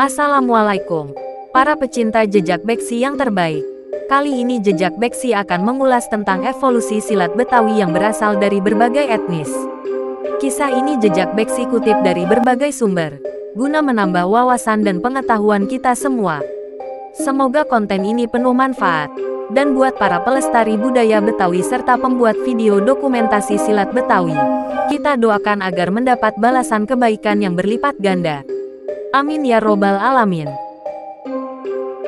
Assalamualaikum, para pecinta jejak beksi yang terbaik. Kali ini jejak beksi akan mengulas tentang evolusi silat Betawi yang berasal dari berbagai etnis. Kisah ini jejak beksi kutip dari berbagai sumber, guna menambah wawasan dan pengetahuan kita semua. Semoga konten ini penuh manfaat, dan buat para pelestari budaya Betawi serta pembuat video dokumentasi silat Betawi, kita doakan agar mendapat balasan kebaikan yang berlipat ganda. Amin ya robbal alamin.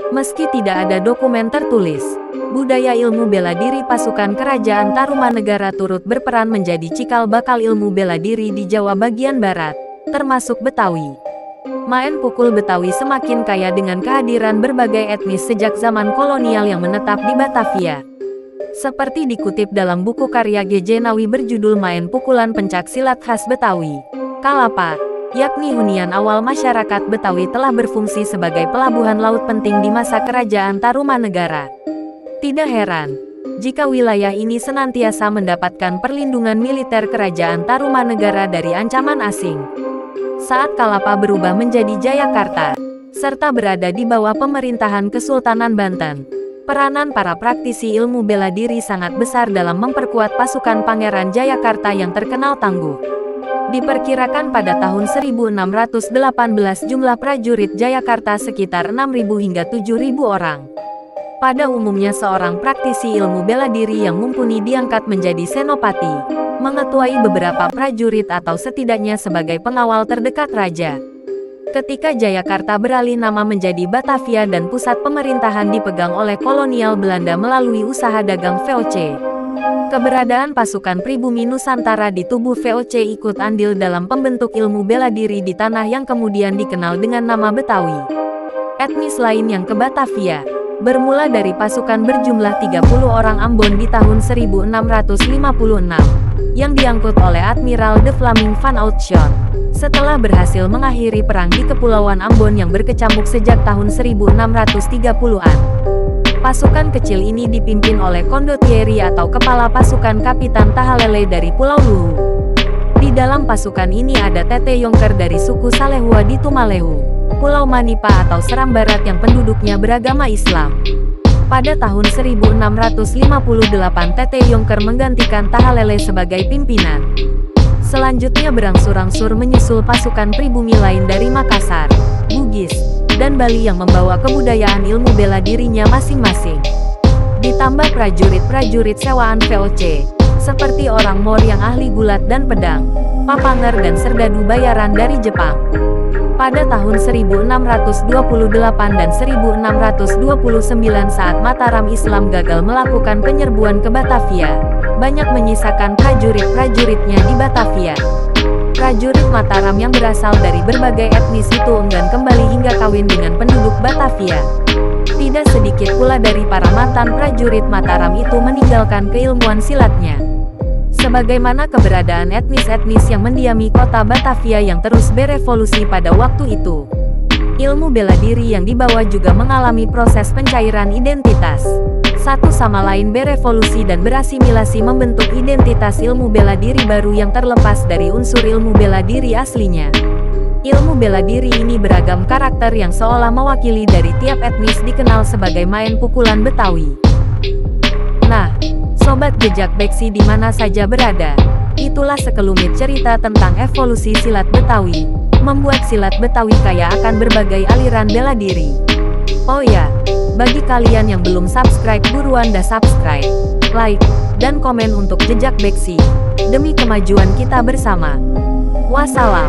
Meski tidak ada dokumen tertulis, budaya ilmu bela diri pasukan kerajaan Tarumanegara turut berperan menjadi cikal bakal ilmu bela diri di Jawa bagian barat, termasuk Betawi. Main pukul Betawi semakin kaya dengan kehadiran berbagai etnis sejak zaman kolonial yang menetap di Batavia. Seperti dikutip dalam buku karya G.J. Nawi berjudul Main Pukulan Pencak Silat Khas Betawi, Kalapa, yakni hunian awal masyarakat Betawi telah berfungsi sebagai pelabuhan laut penting di masa kerajaan Tarumanegara. Tidak heran, jika wilayah ini senantiasa mendapatkan perlindungan militer kerajaan Tarumanegara dari ancaman asing. Saat Kalapa berubah menjadi Jayakarta, serta berada di bawah pemerintahan Kesultanan Banten, peranan para praktisi ilmu bela diri sangat besar dalam memperkuat pasukan Pangeran Jayakarta yang terkenal tangguh. Diperkirakan pada tahun 1618 jumlah prajurit Jayakarta sekitar 6.000 hingga 7.000 orang. Pada umumnya seorang praktisi ilmu bela diri yang mumpuni diangkat menjadi senopati, mengetuai beberapa prajurit atau setidaknya sebagai pengawal terdekat raja. Ketika Jayakarta beralih nama menjadi Batavia dan pusat pemerintahan dipegang oleh kolonial Belanda melalui usaha dagang VOC, keberadaan pasukan pribumi Nusantara di tubuh VOC ikut andil dalam pembentuk ilmu bela diri di tanah yang kemudian dikenal dengan nama Betawi. Etnis lain yang ke Batavia, bermula dari pasukan berjumlah 30 orang Ambon di tahun 1656, yang diangkut oleh Admiral de Vlaming van Outshon, setelah berhasil mengakhiri perang di Kepulauan Ambon yang berkecamuk sejak tahun 1630-an. Pasukan kecil ini dipimpin oleh Kondottieri atau kepala pasukan Kapitan Tahalele dari Pulau Luhu. Di dalam pasukan ini ada Tete Yongker dari suku Salehua di Tumalehu, Pulau Manipa atau Seram Barat yang penduduknya beragama Islam. Pada tahun 1658 Tete Yongker menggantikan Tahalele sebagai pimpinan. Selanjutnya berangsur-angsur menyusul pasukan pribumi lain dari Makassar, Bugis, dan Bali yang membawa kebudayaan ilmu bela dirinya masing-masing. Ditambah prajurit-prajurit sewaan VOC, seperti orang Mor yang ahli gulat dan pedang, papanger dan serdadu bayaran dari Jepang. Pada tahun 1628 dan 1629 saat Mataram Islam gagal melakukan penyerbuan ke Batavia, banyak menyisakan prajurit-prajuritnya di Batavia. Prajurit Mataram yang berasal dari berbagai etnis itu enggan kembali hingga kawin dengan penduduk Batavia. Tidak sedikit pula dari para mantan prajurit Mataram itu meninggalkan keilmuan silatnya. Sebagaimana keberadaan etnis-etnis yang mendiami kota Batavia yang terus berevolusi pada waktu itu, ilmu bela diri yang dibawa juga mengalami proses pencairan identitas. Satu sama lain berevolusi dan berasimilasi membentuk identitas ilmu bela diri baru yang terlepas dari unsur ilmu bela diri aslinya. Ilmu bela diri ini beragam karakter yang seolah mewakili dari tiap etnis dikenal sebagai main pukulan Betawi. Nah, sobat jejak beksi di mana saja berada, itulah sekelumit cerita tentang evolusi silat Betawi, membuat silat Betawi kaya akan berbagai aliran bela diri. Oh ya, bagi kalian yang belum subscribe buruan dah subscribe, like, dan komen untuk jejak beksi, demi kemajuan kita bersama. Wassalam.